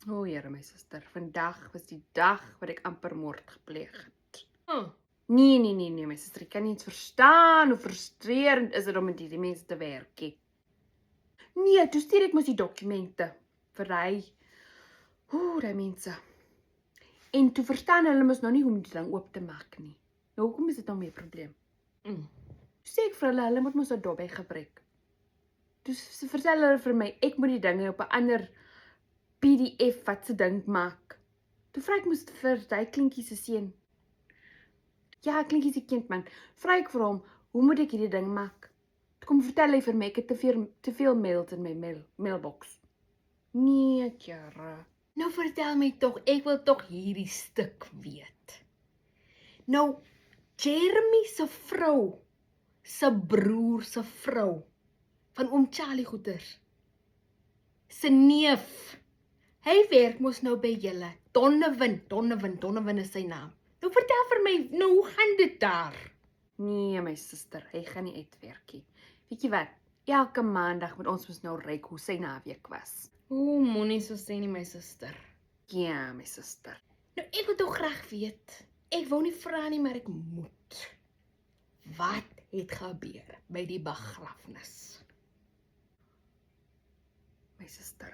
O, Here, my suster, vandag was die dag wat ek amper moord gepleeg het. Nee, my suster, ek kan nie eens verstaan hoe frustrerend is dit om met hierdie mense te werk nie. Nee, toe stuur ek mos die dokumente vir die mense. En toe verstaan hulle mos nou nie hoe om die ding oop te maak nie. Nou, hoekom is dit nou meer probleem? Toe sê ek vir hulle moet mos 'n dobby gebruik. Toe vertel hulle vir my, ek moet die dinge op 'n ander PDF wat se ding maak. Toe vra ek mos vir die klinkie se seun. Ja, klinkie se kind man. Vra ek vir hom, hoe moet ek hierdie ding maak? Toe kom vertel hy vir my, ek het te veel mails in my mailbox. Nee, Here. Nou vertel my tog, ek wil tog hierdie stuk weet. Nou, Jeremy se vrou, se broer se vrou, van oom Charlie Goeters, se neef, hy werk mos nou by julle, Donovan is sy naam. Nou vertel vir my, nou hoe gaan dit daar? Nee, my suster, hy gaan nie uitwerk nie. Weet jy wat? Elke maandag moet ons mos nou ryk hoe sy naweek was. Moenie so sê nie, my suster. Ja, my suster. Nou, ek wil tog graag weet. Ek wou nie vra nie, maar ek moet. Wat het gebeur by die begrafnis? My suster.